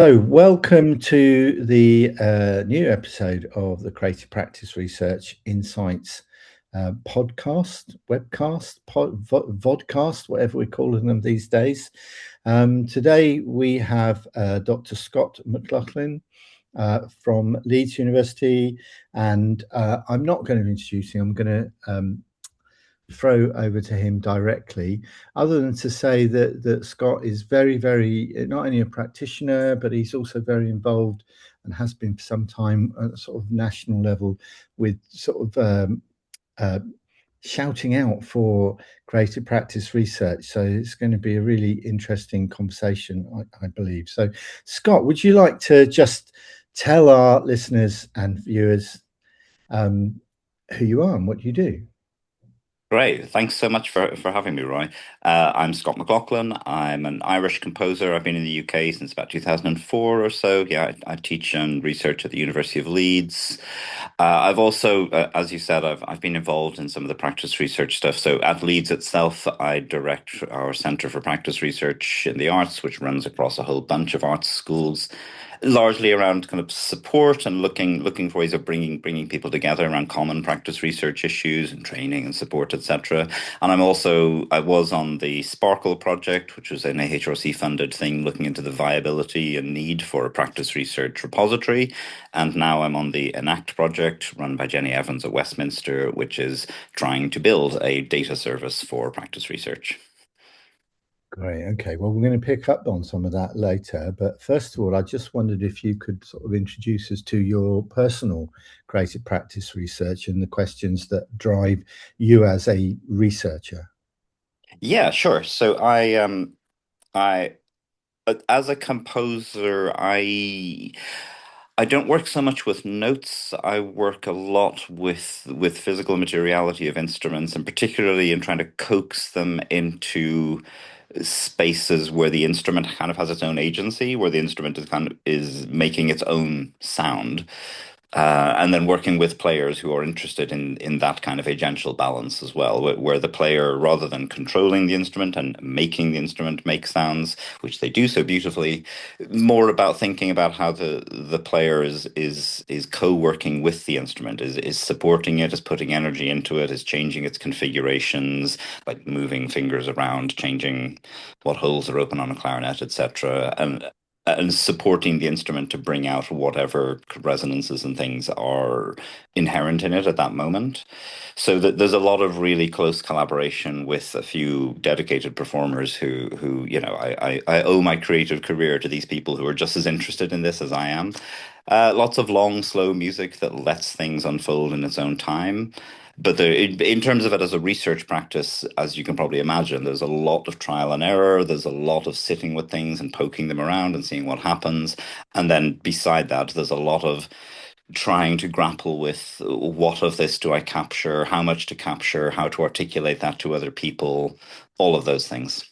So, welcome to the new episode of the Creative Practice Research Insights podcast, webcast, vodcast, whatever we're calling them these days. Today we have Dr. Scott McLaughlin from Leeds University, and I'm not going to introduce him. I'm going to throw over to him directly, other than to say that Scott is very not only a practitioner, but he's also very involved and has been for some time at sort of national level with sort of shouting out for creative practice research. So it's going to be a really interesting conversation, I believe. So Scott, would you like to just tell our listeners and viewers who you are and what you do? Great. Thanks so much for having me, Roy. I'm Scott McLaughlin. I'm an Irish composer. I've been in the UK since about 2004 or so. Yeah, I teach and research at the University of Leeds. I've also, as you said, I've been involved in some of the practice research stuff. So at Leeds itself, I direct our Centre for Practice Research in the Arts, which runs across a whole bunch of arts schools, largely around kind of support and looking for ways of bringing people together around common practice research issues and training and support, etc. And I was on the Sparkle project, which was an AHRC funded thing looking into the viability and need for a practice research repository. And now I'm on the ENACT project run by Jenny Evans at Westminster, which is trying to build a data service for practice research. Great. Okay. Well, we're going to pick up on some of that later. But first of all, I just wondered if you could sort of introduce us to your personal creative practice research and the questions that drive you as a researcher. Yeah, sure. So I as a composer, I don't work so much with notes. I work a lot with physical materiality of instruments, and particularly in trying to coax them into spaces where the instrument kind of has its own agency, where the instrument is making its own sound. And then working with players who are interested in that kind of agential balance as well, where the player, rather than controlling the instrument and making the instrument make sounds, which they do so beautifully, more about thinking about how the player is co-working with the instrument, is supporting it, is putting energy into it, is changing its configurations, like moving fingers around, changing what holes are open on a clarinet, etc. And supporting the instrument to bring out whatever resonances and things are inherent in it at that moment. So that there's a lot of really close collaboration with a few dedicated performers who I owe my creative career to these people who are just as interested in this as I am. Lots of long, slow music that lets things unfold in its own time. But in terms of it as a research practice, as you can probably imagine, there's a lot of trial and error. There's a lot of sitting with things and poking them around and seeing what happens. And then beside that, there's a lot of trying to grapple with what of this do I capture, how much to capture, how to articulate that to other people, all of those things.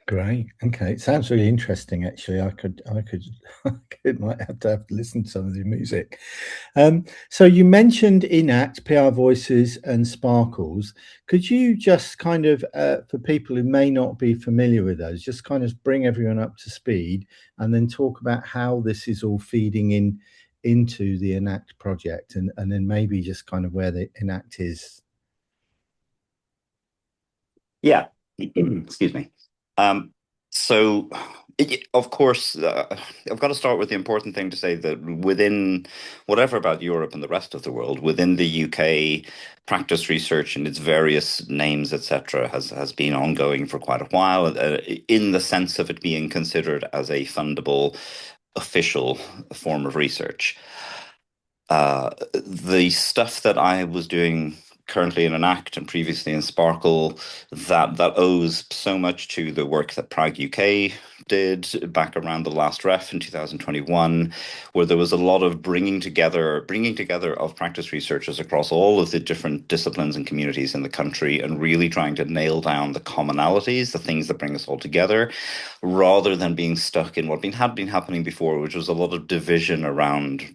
Great. Okay. It sounds really interesting, actually. Might have to listen to some of the music. So you mentioned ENACT, PR Voices and Sparkles. Could you just kind of, for people who may not be familiar with those, just kind of bring everyone up to speed and then talk about how this is all feeding into the ENACT project and then maybe just kind of where the ENACT is. Yeah. Excuse me. Um, so, of course, I've got to start with the important thing to say that within whatever about Europe and the rest of the world, within the UK, practice research in its various names, etc., has been ongoing for quite a while, in the sense of it being considered as a fundable, official form of research. The stuff that I was doing currently in ENACT and previously in Sparkle, that owes so much to the work that Prague UK did back around the last ref in 2021, where there was a lot of bringing together of practice researchers across all of the different disciplines and communities in the country and really trying to nail down the commonalities, the things that bring us all together, rather than being stuck in what had been happening before, which was a lot of division around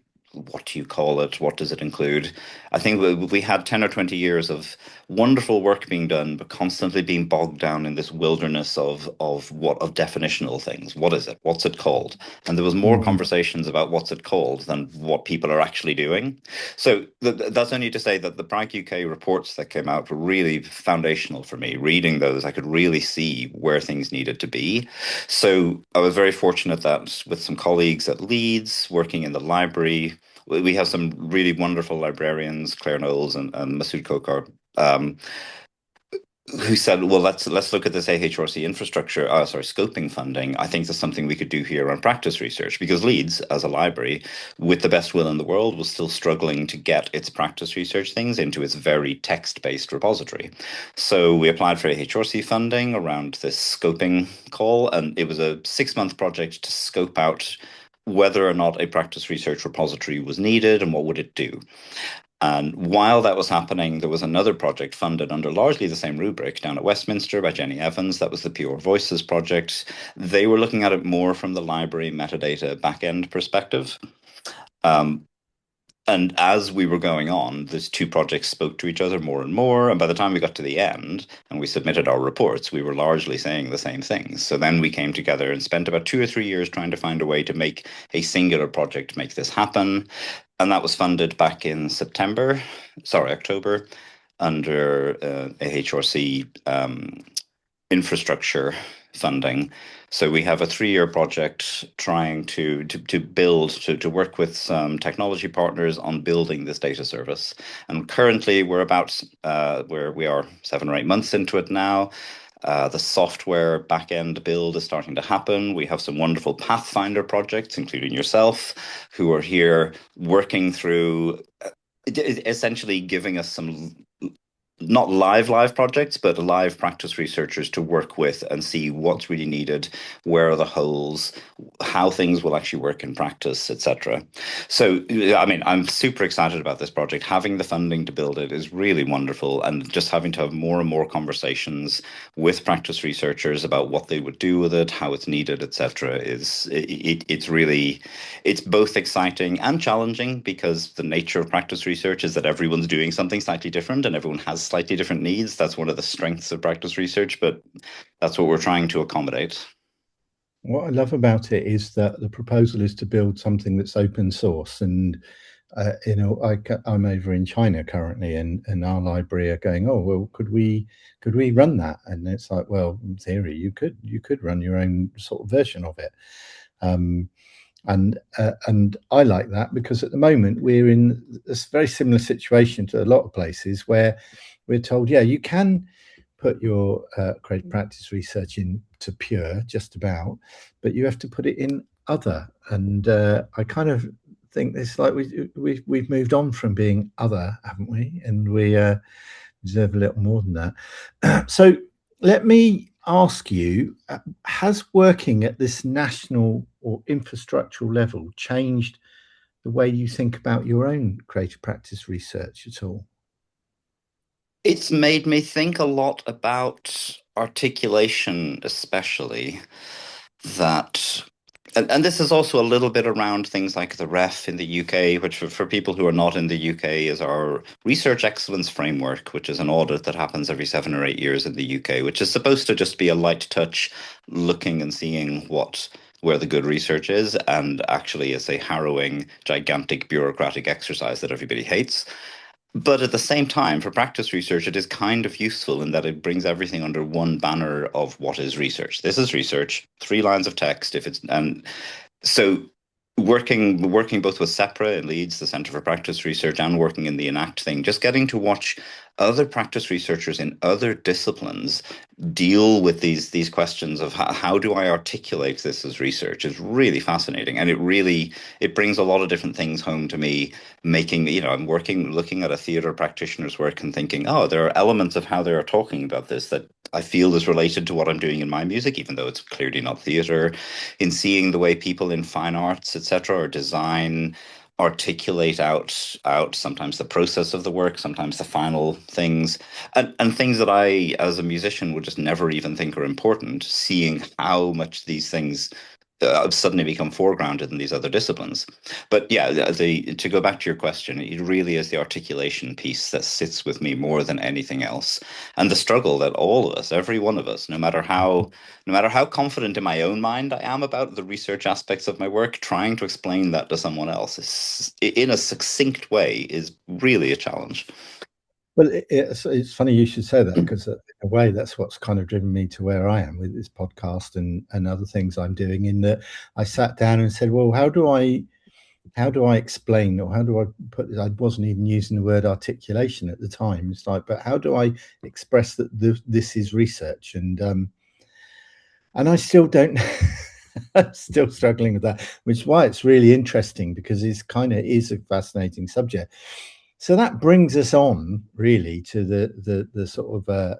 what do you call it? What does it include? I think we had 10 or 20 years of wonderful work being done, but constantly being bogged down in this wilderness of definitional things. What is it? What's it called? And there was more Mm. conversations about what's it called than what people are actually doing. So that's only to say that the Bragg UK reports that came out were really foundational for me. Reading those, I could really see where things needed to be. So I was very fortunate that with some colleagues at Leeds, working in the library, we have some really wonderful librarians, Claire Knowles and Masood Kokar, um, who said, well, let's look at this AHRC infrastructure, scoping funding. I think there's something we could do here on practice research, because Leeds, as a library, with the best will in the world, was still struggling to get its practice research things into its very text-based repository. So we applied for AHRC funding around this scoping call, and it was a 6-month project to scope out whether or not a practice research repository was needed and what would it do. And while that was happening, there was another project funded under largely the same rubric down at Westminster by Jenny Evans. That was the Pure Voices project. They were looking at it more from the library metadata backend perspective. Um, and as we were going on, these two projects spoke to each other more and more. And by the time we got to the end and we submitted our reports, we were largely saying the same things. So then we came together and spent about 2 or 3 years trying to find a way to make a singular project to make this happen. And that was funded back in October, under AHRC infrastructure funding. So we have a 3-year project trying to work with some technology partners on building this data service. And currently we're about where we are 7 or 8 months into it now. The software backend build is starting to happen. We have some wonderful Pathfinder projects, including yourself, who are here working through essentially giving us some not live projects, but live practice researchers to work with and see what's really needed, where are the holes, how things will actually work in practice, etc. So, I mean, I'm super excited about this project. Having the funding to build it is really wonderful, and just having to have more and more conversations with practice researchers about what they would do with it, how it's needed, etc. It's both exciting and challenging, because the nature of practice research is that everyone's doing something slightly different and everyone has slightly different needs. That's one of the strengths of practice research, but that's what we're trying to accommodate. What I love about it is that the proposal is to build something that's open source. And I'm over in China currently, and our library are going, oh well, could we run that? And it's like, well, in theory, you could run your own sort of version of it. And I like that, because at the moment we're in this very similar situation to a lot of places where we're told, yeah, you can put your creative practice research into Pure just about, but you have to put it in other. And I kind of think it's like we've moved on from being other, haven't we? And we deserve a little more than that. So let me ask you, has working at this national or infrastructural level changed the way you think about your own creative practice research at all? It's made me think a lot about articulation, especially that. And this is also a little bit around things like the REF in the UK, which for people who are not in the UK is our research excellence framework, which is an audit that happens every 7 or 8 years in the UK, which is supposed to just be a light touch, looking and seeing where the good research is, and actually it's a harrowing, gigantic bureaucratic exercise that everybody hates. But at the same time, for practice research, it is kind of useful in that it brings everything under one banner of what is research. This is research, 3 lines of text. If it's and so working both with SEPRA in Leeds, the Centre for Practice Research, and working in the ENACT thing, just getting to watch other practice researchers in other disciplines deal with these questions of how do I articulate this as research is really fascinating, and it brings a lot of different things home to me. Making, I'm looking at a theatre practitioner's work and thinking, oh, there are elements of how they are talking about this that I feel is related to what I'm doing in my music, even though it's clearly not theatre. In seeing the way people in fine arts, etc., or design articulate out sometimes the process of the work, sometimes the final things, and things that I, as a musician, would just never even think are important. Seeing how much these things suddenly become foregrounded in these other disciplines. But yeah, to go back to your question, it really is the articulation piece that sits with me more than anything else, and the struggle that all of us, every one of us, no matter how confident in my own mind I am about the research aspects of my work, trying to explain that to someone else in a succinct way is really a challenge. Well, it's funny you should say that, because in a way that's what's kind of driven me to where I am with this podcast and other things I'm doing. In that, I sat down and said, well, how do I explain, or how do I put this? I wasn't even using the word articulation at the time. It's like, but how do I express that this is research? And I still don't. I'm still struggling with that, which is why it's really interesting, because it's kind of is a fascinating subject. So that brings us on really to the sort of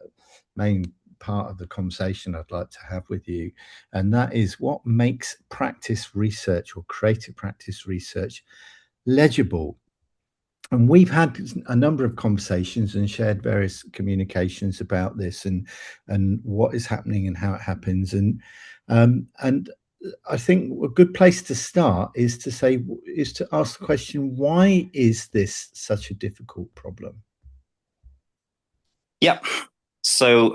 main part of the conversation I'd like to have with you, and that is what makes practice research or creative practice research legible. And we've had a number of conversations and shared various communications about this, and what is happening and how it happens. And I think a good place to start is to ask the question, why is this such a difficult problem? Yeah. So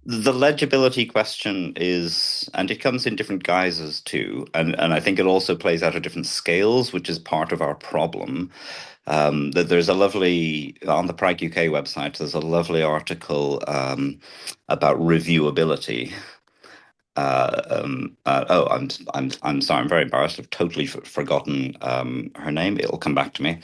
the legibility question is, and it comes in different guises too, and I think it also plays out at different scales, which is part of our problem. That there's a lovely on the Prag UK website. There's a lovely article about reviewability. Oh, I'm sorry. I'm very embarrassed. I've totally forgotten her name. It'll come back to me.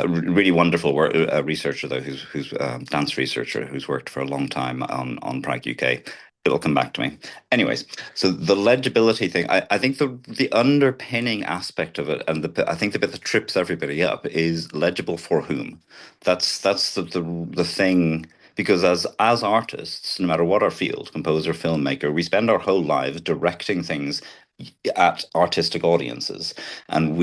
Really wonderful work, researcher though, who's dance researcher who's worked for a long time on Pride UK. It'll come back to me. Anyways, so the legibility thing, I think the underpinning aspect of it, and I think the bit that trips everybody up is legible for whom. That's the thing. Because as artists, no matter what our field, composer, filmmaker, we spend our whole lives directing things at artistic audiences, and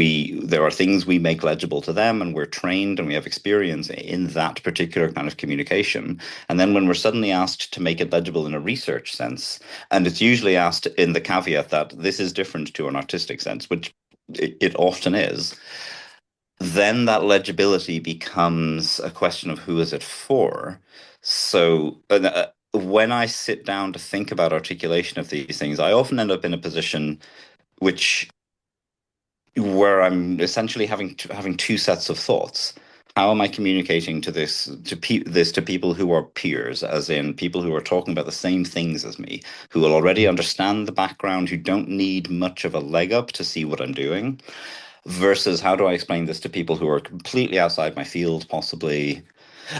there are things we make legible to them, and we're trained and we have experience in that particular kind of communication. And then when we're suddenly asked to make it legible in a research sense, and it's usually asked in the caveat that this is different to an artistic sense, which it often is, then that legibility becomes a question of who is it for. So when I sit down to think about articulation of these things, I often end up in a position which where I'm essentially having two sets of thoughts. How am I communicating this to people who are peers, as in people who are talking about the same things as me, who will already understand the background, who don't need much of a leg up to see what I'm doing, versus how do I explain this to people who are completely outside my field, possibly,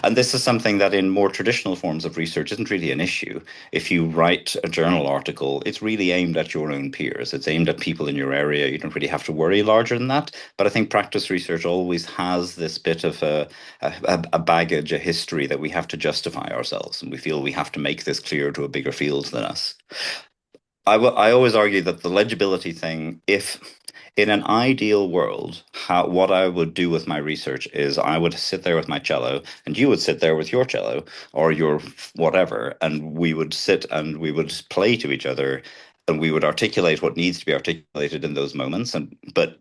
and this is something that in more traditional forms of research isn't really an issue. If you write a journal article, it's really aimed at your own peers. It's aimed at people in your area. You don't really have to worry larger than that. But I think practice research always has this bit of a baggage, a history that we have to justify ourselves. And we feel we have to make this clear to a bigger field than us. I always argue that the legibility thing, if in an ideal world, what I would do with my research is I would sit there with my cello, and you would sit there with your cello or your whatever, and we would sit and we would play to each other, and we would articulate what needs to be articulated in those moments. But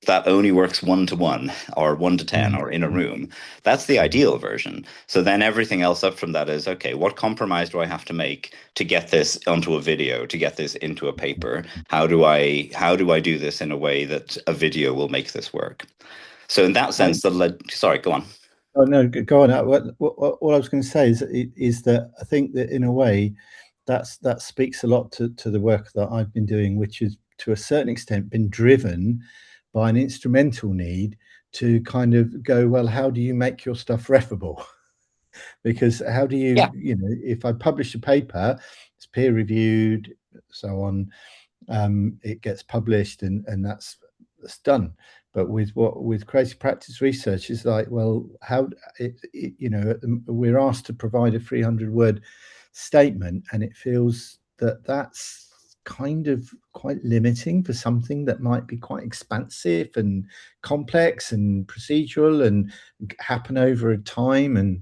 that only works 1 to 1 or 1 to 10 Mm. or in a room. That's the ideal version. So then everything else up from that is, okay, what compromise do I have to make to get this onto a video, to get this into a paper? How do I do this in a way that a video will make this work? So in that sense, sorry, go on. Oh no, go on. What I was going to say is that I think that in a way, that speaks a lot to the work that I've been doing, which is to a certain extent been driven by an instrumental need to kind of go, well, how do you make your stuff referable? Because how do Yeah. if I publish a paper, it's peer reviewed, so on, it gets published, and that's done. But with creative practice research, it's like, well, how we're asked to provide a 300-word statement, and it feels that that's kind of quite limiting for something that might be quite expansive and complex and procedural and happen over a time. And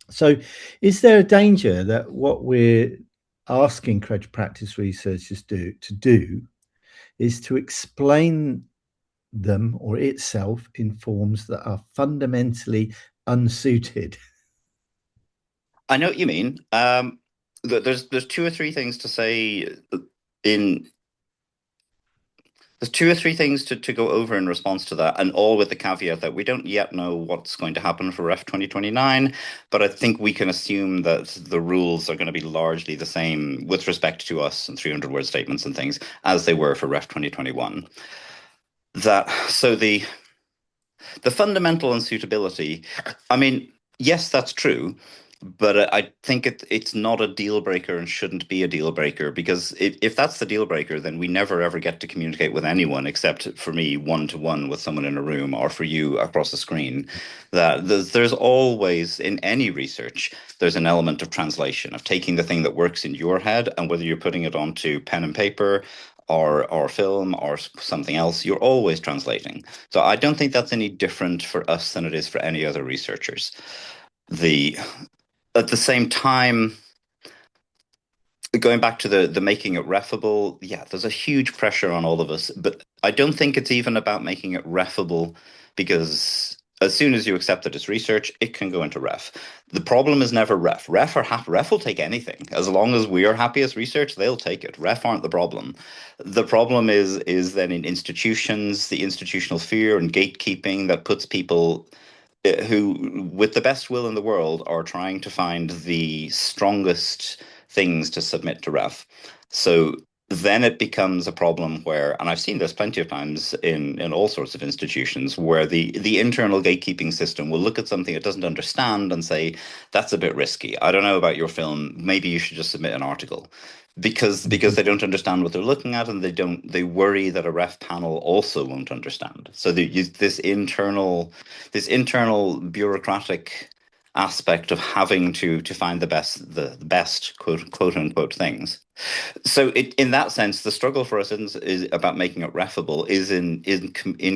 so is there a danger that what we're asking creative practice researchers to do is to explain them or itself in forms that are fundamentally unsuited. I know what you mean. There's two or three things to say in there's two or three things to go over in response to that, and all with the caveat that we don't yet know what's going to happen for Ref 2029, but I think we can assume that the rules are going to be largely the same with respect to us and 300 word statements and things as they were for Ref 2021. The fundamental unsuitability, I mean, yes, that's true, but I think it's not a deal breaker and shouldn't be a deal breaker, because if that's the deal breaker, then we never ever get to communicate with anyone except for me one to one with someone in a room, or for you across a screen. That there's always, in any research, there's an element of translation, of taking the thing that works in your head, and whether you're putting it onto pen and paper or film or something else, you're always translating. So I don't think that's any different for us than it is for any other researchers. The At the same time, going back to the making it refable, yeah, there's a huge pressure on all of us, but I don't think it's even about making it refable, because as soon as you accept that it's research, it can go into ref. The problem is never ref. Ref will take anything. As long as we are happy as research, they'll take it. Ref aren't the problem. The problem is then in institutions, the institutional fear and gatekeeping that puts people who, with the best will in the world, are trying to find the strongest things to submit to ref. So then it becomes a problem where, and I've seen this plenty of times in all sorts of institutions, where the internal gatekeeping system will look at something it doesn't understand and say, that's a bit risky. I don't know about your film. Maybe you should just submit an article. Because they don't understand what they're looking at, and they worry that a ref panel also won't understand. So this internal bureaucratic aspect of having to find the best quote unquote things. So in that sense, the struggle for us is about making it refable, is in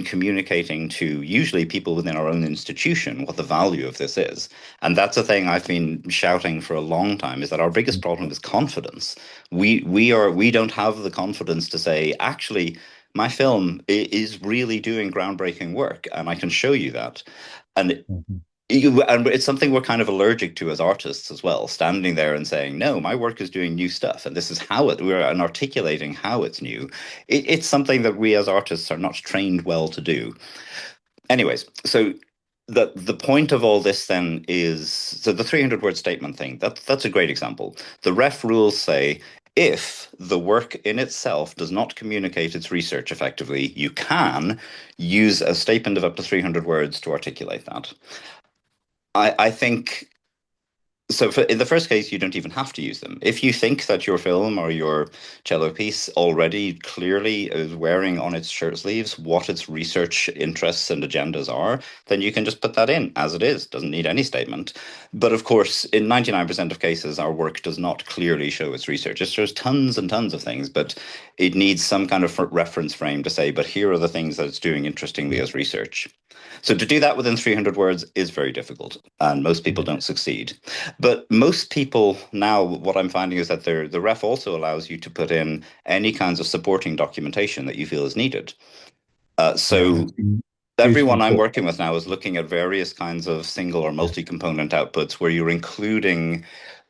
communicating to usually people within our own institution what the value of this is. And that's a thing I've been shouting for a long time, is that our biggest problem is confidence. We don't have the confidence to say, actually, my film is really doing groundbreaking work, and I can show you that. And and it's something we're kind of allergic to as artists as well, standing there and saying, no, my work is doing new stuff, and this is how and articulating how it's new. It's something that we as artists are not trained well to do. Anyways, so the point of all this then is, so the 300 word statement thing, that's a great example. The ref rules say, if the work in itself does not communicate its research effectively, you can use a statement of up to 300 words to articulate that. I think so. In the first case, you don't even have to use them. If you think that your film or your cello piece already clearly is wearing on its shirt sleeves what its research interests and agendas are, then you can just put that in as it is. Doesn't need any statement. But of course, in 99% of cases, our work does not clearly show its research. It shows tons and tons of things, but it needs some kind of reference frame to say, but here are the things that it's doing interestingly as research. So to do that within 300 words is very difficult, and most people don't succeed. But most people now, what I'm finding is that the ref also allows you to put in any kinds of supporting documentation that you feel is needed. So everyone I'm working with now is looking at various kinds of single or multi-component outputs where you're including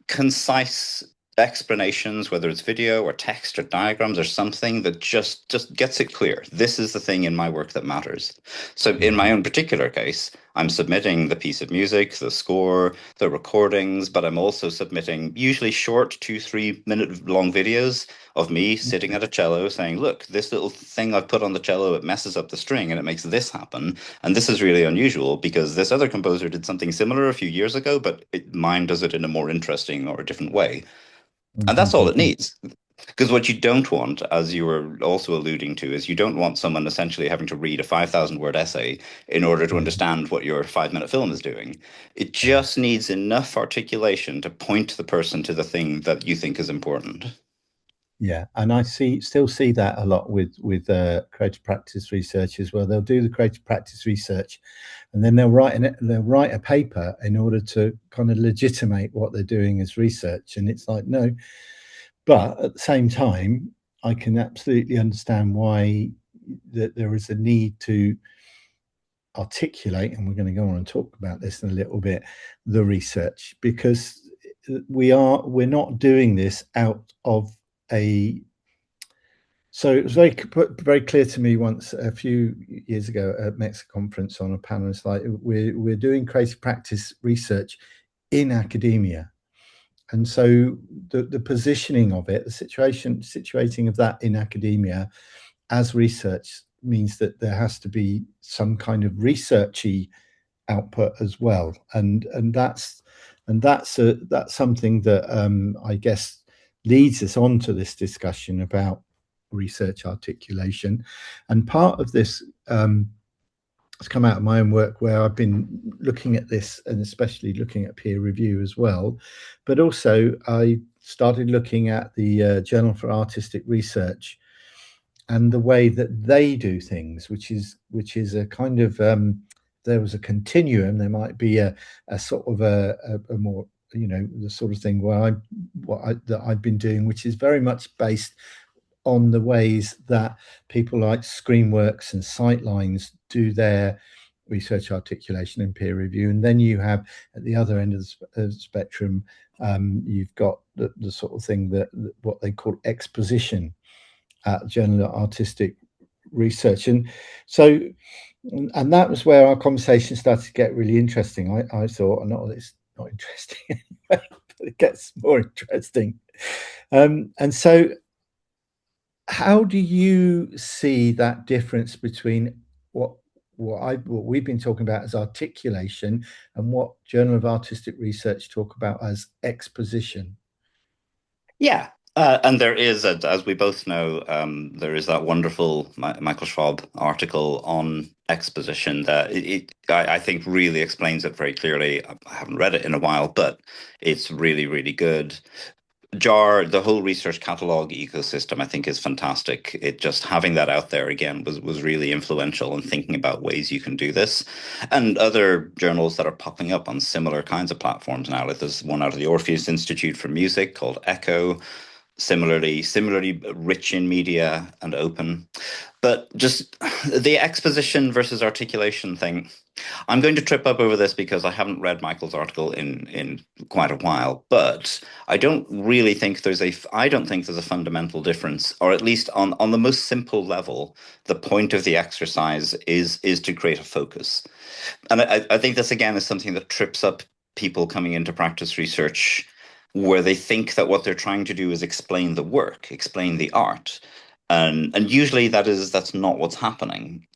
concise explanations, whether it's video or text or diagrams or something that just gets it clear. This is the thing in my work that matters. So in my own particular case, I'm submitting the piece of music, the score, the recordings, but I'm also submitting usually short 2-3 minute long videos of me sitting at a cello saying, look, this little thing I've put on the cello, it messes up the string and it makes this happen. And this is really unusual because this other composer did something similar a few years ago, but mine does it in a more interesting or a different way. And that's all it needs. Because what you don't want, as you were also alluding to, is you don't want someone essentially having to read a 5,000 word essay in order to understand what your 5-minute film is doing. It just needs enough articulation to point the person to the thing that you think is important. Yeah, and I still see that a lot with creative practice researchers. Well, they'll do the creative practice research, and then they'll write a paper in order to kind of legitimate what they're doing as research. And it's like, no, But at the same time, I can absolutely understand why that there is a need to articulate, and we're going to go on and talk about this in a little bit, the research, because we're not doing this out of a so it was very clear to me once a few years ago at Mexico conference on a panel. It's like we're doing creative practice research in academia, and so the positioning of it, the situating of that in academia as research means that there has to be some kind of researchy output as well, and that's something that I guess leads us on to this discussion about research articulation. And part of this has come out of my own work where I've been looking at this, and especially looking at peer review as well, but also I started looking at the Journal for Artistic Research and the way that they do things, which is a kind of there was a continuum. There might be a sort of a more, the sort of thing where that I've been doing, which is very much based on the ways that people like Screenworks and Sightlines do their research articulation and peer review. And then you have at the other end of the spectrum, you've got the sort of thing that what they call exposition at Journal of Artistic Research. And so, and that was where our conversation started to get really interesting. I thought, not that it's not interesting anyway, but it gets more interesting. And so, how do you see that difference between what we've been talking about as articulation and what Journal of Artistic Research talk about as exposition? Yeah. And there is, as we both know, there is that wonderful Michael Schwab article on exposition that I think really explains it very clearly. I haven't read it in a while, but it's really, really good. JAR, the whole research catalog ecosystem, I think is fantastic. It just having that out there again was really influential in thinking about ways you can do this. And other journals that are popping up on similar kinds of platforms now. Like there's one out of the Orpheus Institute for Music called Echo, similarly rich in media and open. But just the exposition versus articulation thing, I'm going to trip up over this because I haven't read Michael's article in quite a while, but I don't think there's a fundamental difference, or at least on the most simple level, the point of the exercise is to create a focus. And I think this again is something that trips up people coming into practice research, where they think that what they're trying to do is explain the work, explain the art. And usually that's not what's happening.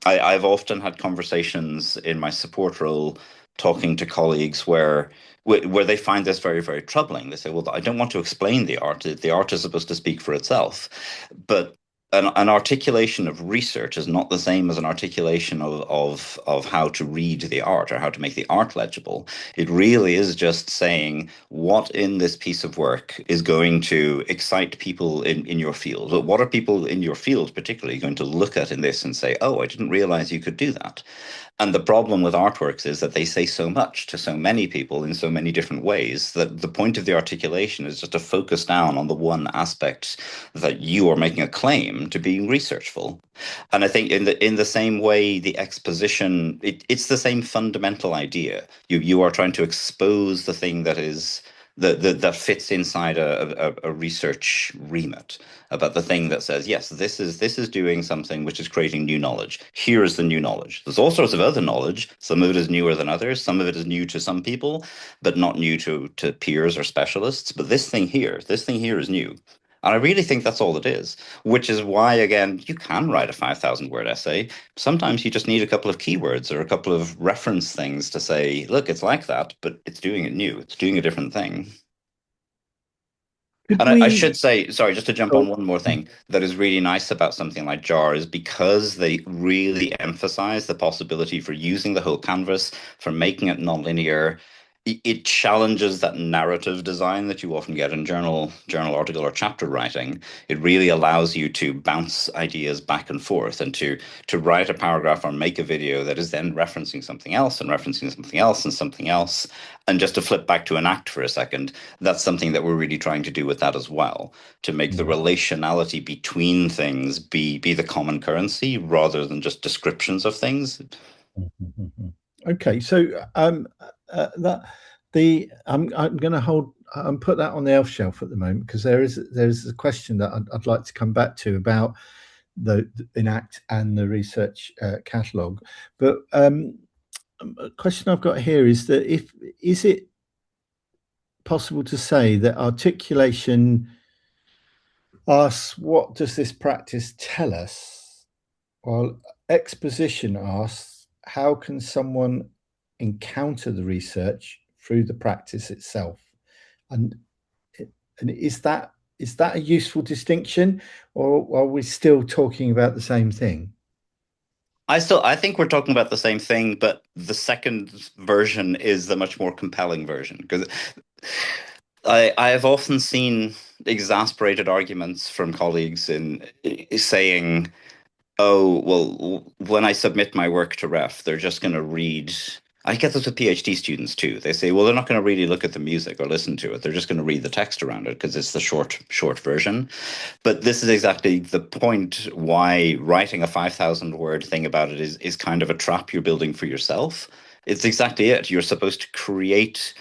I've often had conversations in my support role talking to colleagues where they find this very, very troubling. They say, well, I don't want to explain the art. The art is supposed to speak for itself. But an articulation of research is not the same as an articulation of how to read the art or how to make the art legible. It really is just saying what in this piece of work is going to excite people in your field. But what are people in your field particularly going to look at in this and say, oh, I didn't realize you could do that? And the problem with artworks is that they say so much to so many people in so many different ways that the point of the articulation is just to focus down on the one aspect that you are making a claim to being researchful. And I think in the same way, the exposition, it's the same fundamental idea. You are trying to expose the thing that fits inside a research remit, about the thing that says, yes, this is doing something which is creating new knowledge. Here is the new knowledge. There's all sorts of other knowledge. Some of it is newer than others. Some of it is new to some people, but not new to peers or specialists. But this thing here is new. And I really think that's all it is, which is why, again, you can write a 5,000 word essay. Sometimes you just need a couple of keywords or a couple of reference things to say, look, it's like that, but it's doing it new. It's doing a different thing. Could And I we? should say, sorry, just to jump Oh, on one more thing that is really nice about something like JAR is because they really emphasize the possibility for using the whole canvas, for making it nonlinear. it challenges that narrative design that you often get in journal article or chapter writing. It really allows you to bounce ideas back and forth, and to write a paragraph or make a video that is then referencing something else and referencing something else and something else. And just to flip back to ENACT for a second, that's something that we're really trying to do with that as well, to make the relationality between things be the common currency rather than just descriptions of things. Okay, so I'm going to put that on the elf shelf at the moment, because there's a question that I'd like to come back to about the ENACT and the research catalogue. But a question I've got here is that is it possible to say that articulation asks, what does this practice tell us, while exposition asks, how can someone encounter the research through the practice itself? And is that a useful distinction, or are we still talking about the same thing? I think we're talking about the same thing, but the second version is the much more compelling version, because I have often seen exasperated arguments from colleagues in saying, oh, well, when I submit my work to ref, they're just going to read. I get this with PhD students too. They say, well, they're not going to really look at the music or listen to it. They're just going to read the text around it because it's the short version. But this is exactly the point why writing a 5,000 word thing about it is kind of a trap you're building for yourself. It's exactly it. You're supposed to create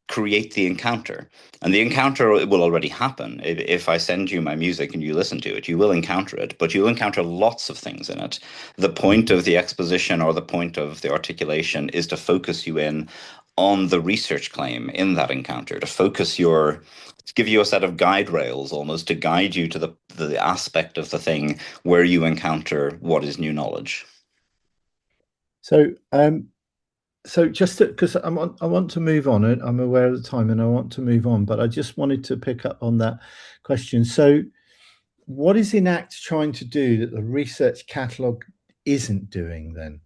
the encounter. And the encounter will already happen. If I send you my music and you listen to it, you will encounter it, but you'll encounter lots of things in it. The point of the exposition or the point of the articulation is to focus you in on the research claim in that encounter, to give you a set of guide rails almost to guide you to the aspect of the thing where you encounter what is new knowledge. So just because I want to move on, and I'm aware of the time, and I want to move on, but I just wanted to pick up on that question. So, what is ENACT trying to do that the research catalogue isn't doing then?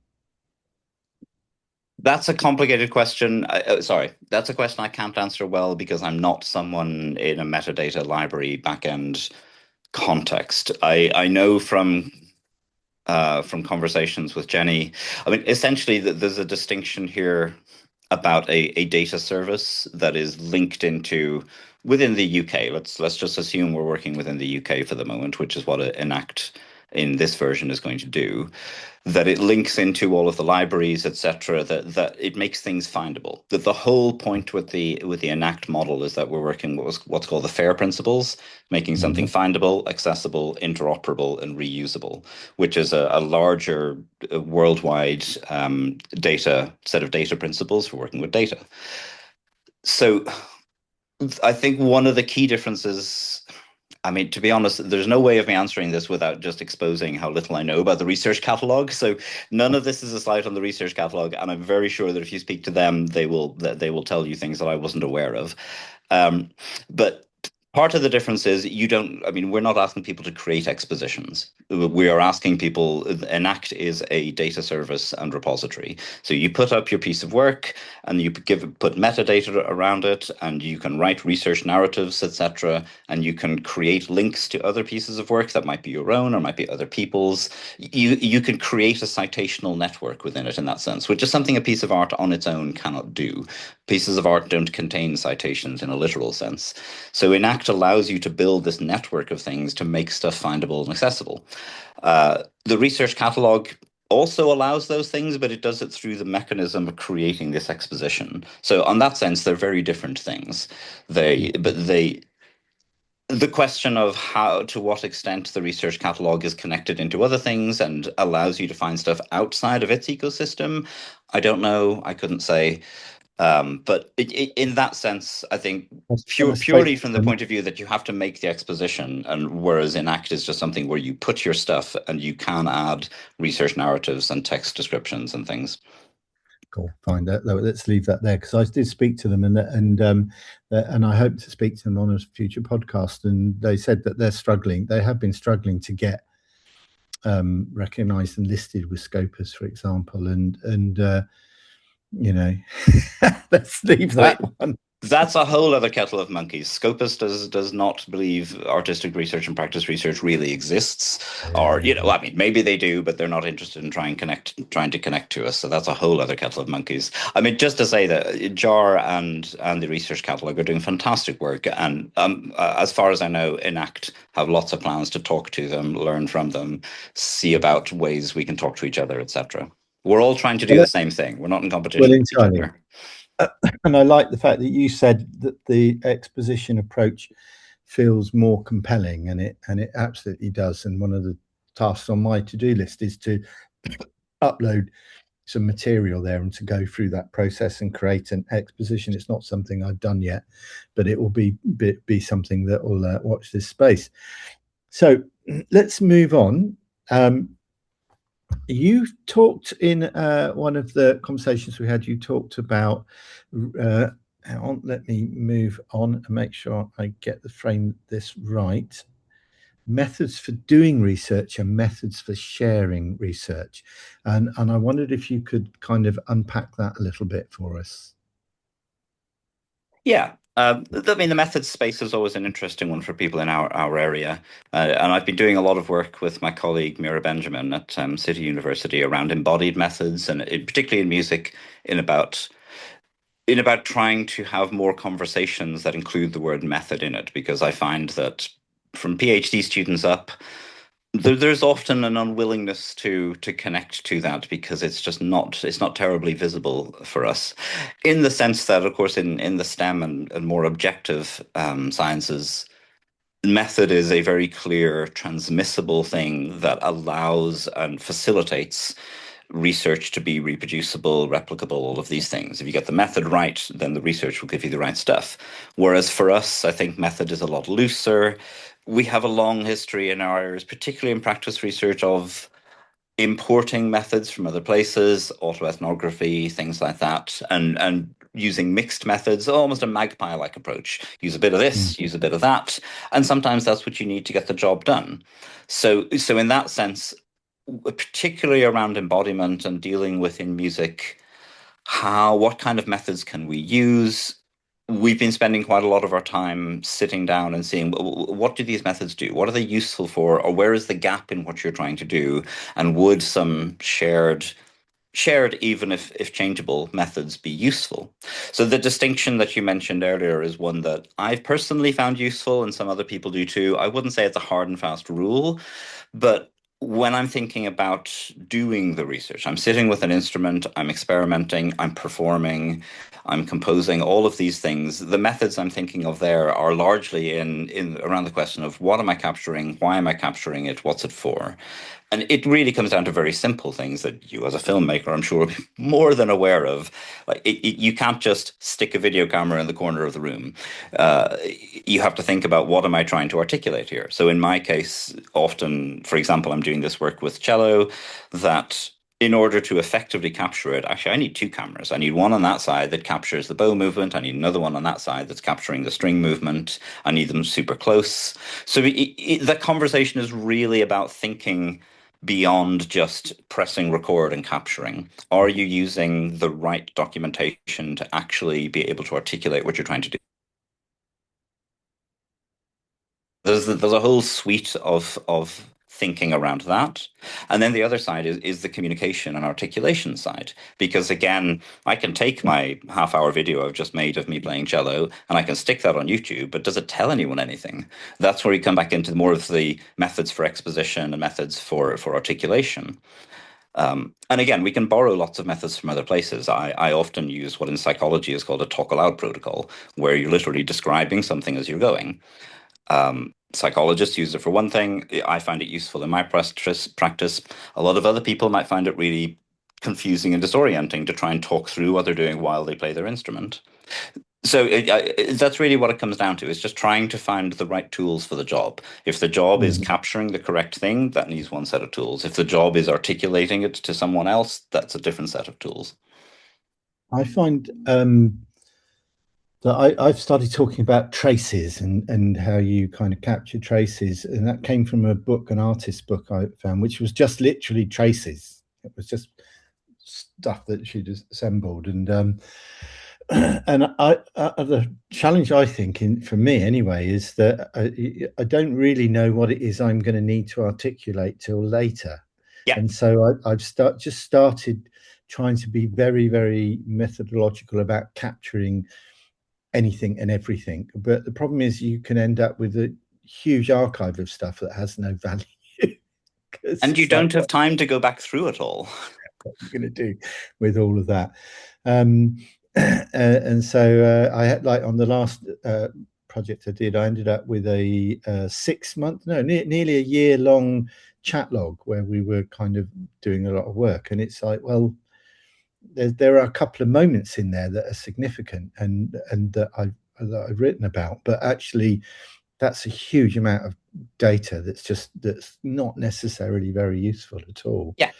That's a complicated question. Sorry, that's a question I can't answer well because I'm not someone in a metadata library backend context. I know from conversations with Jenny. I mean, essentially, there's a distinction here about a data service that is linked into within the UK. Let's just assume we're working within the UK for the moment, which is what ENACT in this version is going to do. That it links into all of the libraries, etc. That it makes things findable. That the whole point with the ENACT model is that we're working with what's called the FAIR principles, making something findable, accessible, interoperable, and reusable, which is a larger worldwide set of data principles for working with data. So I think one of the key differences, I mean, to be honest, there's no way of me answering this without just exposing how little I know about the research catalog. So none of this is a slight on the research catalog, and I'm very sure that if you speak to them, they will tell you things that I wasn't aware of. But part of the difference is we're not asking people to create expositions. We are asking people, ENACT is a data service and repository. So you put up your piece of work and you put metadata around it, and you can write research narratives, etc. And you can create links to other pieces of work that might be your own or might be other people's. You can create a citational network within it in that sense, which is something a piece of art on its own cannot do. Pieces of art don't contain citations in a literal sense. So ENACT allows you to build this network of things to make stuff findable and accessible. The research catalog also allows those things, but it does it through the mechanism of creating this exposition. So on that sense, they're very different things. The question of to what extent the research catalog is connected into other things and allows you to find stuff outside of its ecosystem, I don't know. I couldn't say. But in that sense, I think purely from the point of view that you have to make the exposition, and whereas ENACT is just something where you put your stuff and you can add research narratives and text descriptions and things. Cool, fine. Let's leave that there, because I did speak to them, and I hope to speak to them on a future podcast. And they said that they're struggling. They have been struggling to get recognised and listed with Scopus, for example, and let's leave Wait, that one. that's a whole other kettle of monkeys. Scopus does not believe artistic research and practice research really exists, or Yeah. I mean, maybe they do, but they're not interested in trying to connect to us. So that's a whole other kettle of monkeys. I mean, just to say that JAR and the research catalog are doing fantastic work, and as far as I know, ENACT have lots of plans to talk to them, learn from them, see about ways we can talk to each other, etc. We're all trying to do Well, the same thing. We're not in well, competition with each entirely. other. And I like the fact that you said that the exposition approach feels more compelling, and it absolutely does. And one of the tasks on my to-do list is to upload some material there and to go through that process and create an exposition. It's not something I've done yet, but it will be something that will watch this space. So let's move on. You talked in one of the conversations we had, you talked about, hang on, let me move on and make sure I get the frame this right. Methods for doing research and methods for sharing research. And I wondered if you could kind of unpack that a little bit for us. Yeah. I mean, the methods space is always an interesting one for people in our area. And I've been doing a lot of work with my colleague Mira Benjamin at City University around embodied methods, and particularly in music, in about trying to have more conversations that include the word method in it, because I find that from PhD students up, there's often an unwillingness to connect to that because it's not terribly visible for us, in the sense that, of course, in the STEM and more objective sciences, method is a very clear transmissible thing that allows and facilitates research to be reproducible, replicable, all of these things. If you get the method right, then the research will give you the right stuff. Whereas for us, I think method is a lot looser. We have a long history in our areas, particularly in practice research, of importing methods from other places, autoethnography, things like that, and using mixed methods, almost a magpie-like approach. Use a bit of Mm. this, use a bit of that, and sometimes that's what you need to get the job done. So in that sense, particularly around embodiment and dealing with in music, what kind of methods can we use? We've been spending quite a lot of our time sitting down and seeing what do these methods do? What are they useful for? Or where is the gap in what you're trying to do? And would some shared, even if changeable, methods be useful? So the distinction that you mentioned earlier is one that I've personally found useful, and some other people do too. I wouldn't say it's a hard and fast rule, but when I'm thinking about doing the research, I'm sitting with an instrument, I'm experimenting, I'm performing, I'm composing, all of these things. The methods I'm thinking of there are largely in around the question of what am I capturing, why am I capturing it, what's it for? And it really comes down to very simple things that you, as a filmmaker, I'm sure, are more than aware of. Like you can't just stick a video camera in the corner of the room. You have to think about what am I trying to articulate here. So in my case, often, for example, I'm doing this work with cello, that in order to effectively capture it, actually, I need two cameras. I need one on that side that captures the bow movement. I need another one on that side that's capturing the string movement. I need them super close. So the conversation is really about thinking beyond just pressing record and capturing. Are you using the right documentation to actually be able to articulate what you're trying to do? There's a whole suite of thinking around that. And then the other side is the communication and articulation side. Because again, I can take my half-hour video I've just made of me playing cello and I can stick that on YouTube, but does it tell anyone anything? That's where you come back into more of the methods for exposition and methods for articulation. And again, we can borrow lots of methods from other places. I often use what in psychology is called a talk aloud protocol, where you're literally describing something as you're going. Psychologists use it for one thing. I find it useful in my practice. A lot of other people might find it really confusing and disorienting to try and talk through what they're doing while they play their instrument. So that's really what it comes down to, is just trying to find the right tools for the job. If the job is Mm. capturing the correct thing, that needs one set of tools. If the job is articulating it to someone else, that's a different set of tools. I find that I've started talking about traces and how you kind of capture traces, and that came from a book, an artist book I found, which was just literally traces. It was just stuff that she'd assembled, and the challenge I think for me anyway is that I don't really know what it is I'm going to need to articulate till later, Yeah. and so I've just started trying to be very, very methodological about capturing anything and everything. But the problem is you can end up with a huge archive of stuff that has no value because And you it's like, don't have time to go back through it all. what are you going to do with all of that? Um, and so I had, like, on the last project I did, I ended up with a 6 month, no, nearly a year long chat log where we were kind of doing a lot of work. And it's like, well, there are a couple of moments in there that are significant and that I've written about, but actually that's a huge amount of data that's not necessarily very useful at all. Yeah.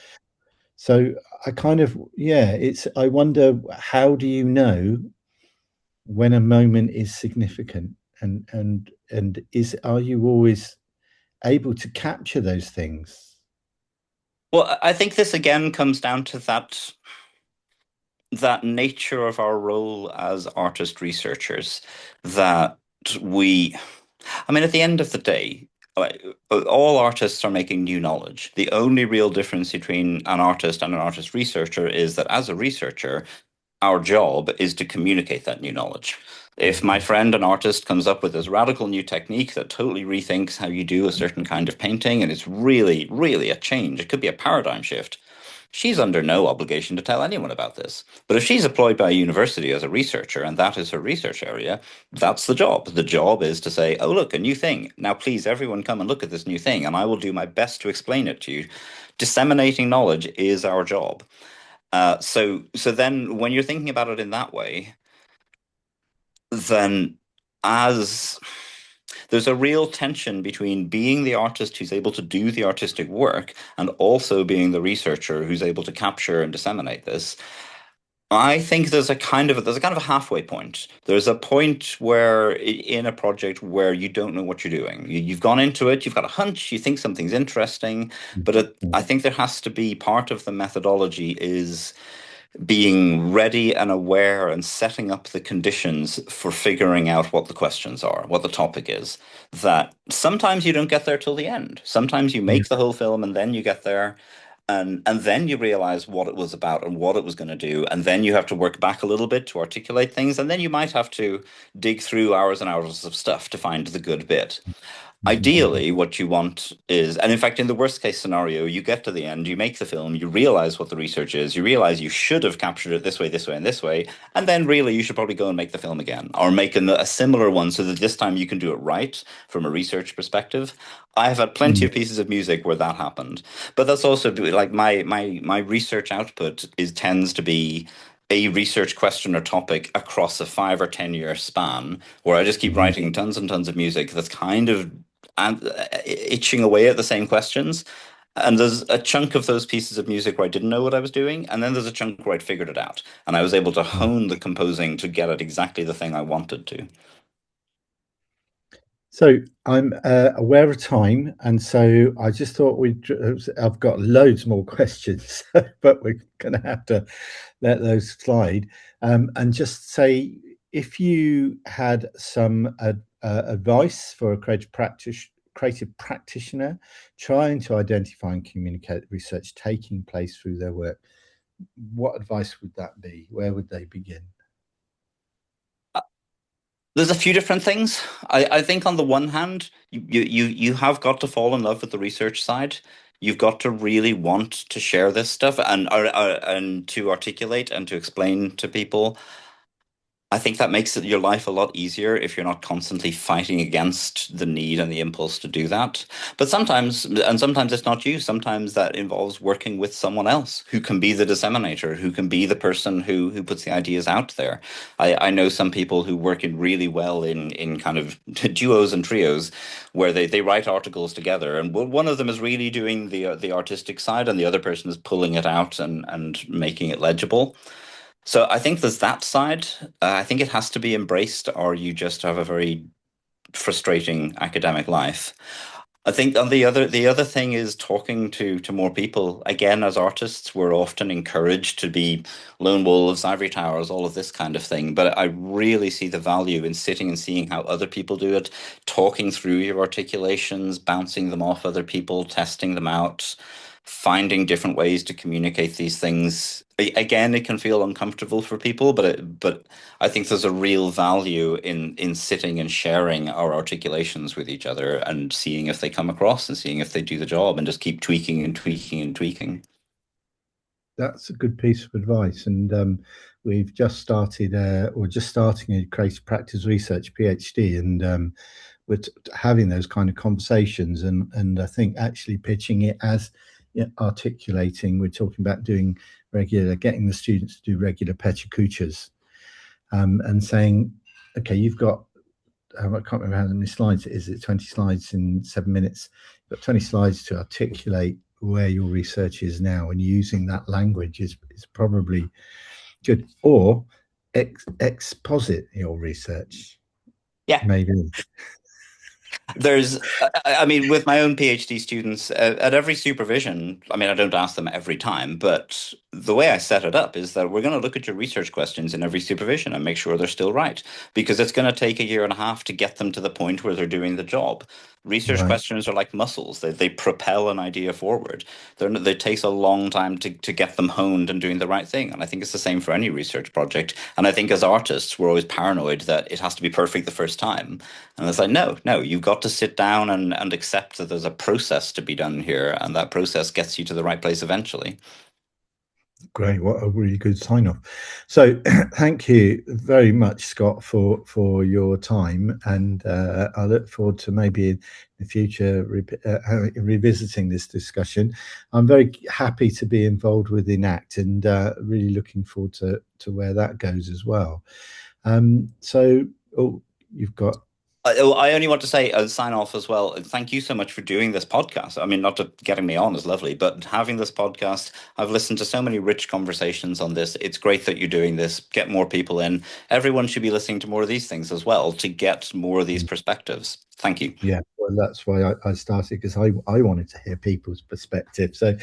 So I kind of, yeah, I wonder, how do you know when a moment is significant, and are you always able to capture those things? Well, I think this again comes down to that nature of our role as artist researchers, that we, I mean, at the end of the day, like, all artists are making new knowledge. The only real difference between an artist and an artist researcher is that as a researcher, our job is to communicate that new knowledge. If my friend, an artist, comes up with this radical new technique that totally rethinks how you do a certain kind of painting, and it's really, really a change, it could be a paradigm shift, she's under no obligation to tell anyone about this. But if she's employed by a university as a researcher and that is her research area, that's the job. The job is to say, oh, look, a new thing. Now, please, everyone come and look at this new thing, and I will do my best to explain it to you. Disseminating knowledge is our job. So then when you're thinking about it in that way, then as there's a real tension between being the artist who's able to do the artistic work and also being the researcher who's able to capture and disseminate this. I think there's a kind of a halfway point. There's a point where in a project where you don't know what you're doing. You've gone into it, you've got a hunch, you think something's interesting, but I think there has to be part of the methodology is being ready and aware and setting up the conditions for figuring out what the questions are, what the topic is. That sometimes you don't get there till the end. Sometimes you Yeah. make the whole film and then you get there and then you realize what it was about and what it was going to do. And then you have to work back a little bit to articulate things. And then you might have to dig through hours and hours of stuff to find the good bit. Ideally, what you want is, and in fact, in the worst case scenario, you get to the end, you make the film, you realize what the research is, you realize you should have captured it this way, and this way, and then really you should probably go and make the film again or make a similar one so that this time you can do it right from a research perspective. I have had plenty Mm. of pieces of music where that happened, but that's also like my research output tends to be a research question or topic across a 5 or 10 year span where I just keep Mhm. writing tons and tons of music that's kind of and itching away at the same questions. And there's a chunk of those pieces of music where I didn't know what I was doing, and then there's a chunk where I'd figured it out, and I was able to Yeah. hone the composing to get at exactly the thing I wanted to. So I'm aware of time, and so I just thought I've got loads more questions, but we're going to have to let those slide. And just say, if you had some advice for a creative practitioner trying to identify and communicate research taking place through their work, what advice would that be? Where would they begin? There's a few different things. I think on the one hand, you have got to fall in love with the research side. You've got to really want to share this stuff and to articulate and to explain to people. I think that makes your life a lot easier if you're not constantly fighting against the need and the impulse to do that. But sometimes it's not you. Sometimes that involves working with someone else who can be the disseminator, who can be the person who puts the ideas out there. I know some people who work in really well in kind of duos and trios where they write articles together, and one of them is really doing the artistic side, and the other person is pulling it out and making it legible. So I think there's that side. I think it has to be embraced, or you just have a very frustrating academic life. I think on the other thing is talking to more people. Again, as artists, we're often encouraged to be lone wolves, ivory towers, all of this kind of thing. But I really see the value in sitting and seeing how other people do it, talking through your articulations, bouncing them off other people, testing them out, finding different ways to communicate these things. Again, it can feel uncomfortable for people, but I think there's a real value in sitting and sharing our articulations with each other and seeing if they come across and seeing if they do the job and just keep tweaking and tweaking and tweaking. That's a good piece of advice. And we've just started, or just starting a creative practice research PhD, and we're having those kind of conversations. And I think actually pitching it as, you know, articulating. We're talking about doing regular, getting the students to do regular pechakuchas, and saying, okay, you've got, I can't remember how many slides it is. It's 20 slides in 7 minutes. You've got 20 slides to articulate where your research is now, and using that language is probably good. Or exposit your research, Yeah. maybe. There's, I mean, with my own PhD students, at every supervision, I mean, I don't ask them every time, but the way I set it up is that we're going to look at your research questions in every supervision and make sure they're still right, because it's going to take a year and a half to get them to the point where they're doing the job. Research Right. questions are like muscles. They propel an idea forward. It takes a long time to get them honed and doing the right thing. And I think it's the same for any research project. And I think as artists, we're always paranoid that it has to be perfect the first time. And it's like, no, no, you've got to sit down and accept that there's a process to be done here, and that process gets you to the right place eventually. Great, what a really good sign off. So thank you very much, Scott, for your time, and I look forward to maybe in the future revisiting this discussion. I'm very happy to be involved with ENACT, and really looking forward to where that goes as well. So, oh, you've got. I only want to say, sign off as well. Thank you so much for doing this podcast. I mean, not to getting me on is lovely, but having this podcast, I've listened to so many rich conversations on this. It's great that you're doing this. Get more people in. Everyone should be listening to more of these things as well to get more of these perspectives. Thank you. Yeah, well, that's why I started, because I wanted to hear people's perspective. So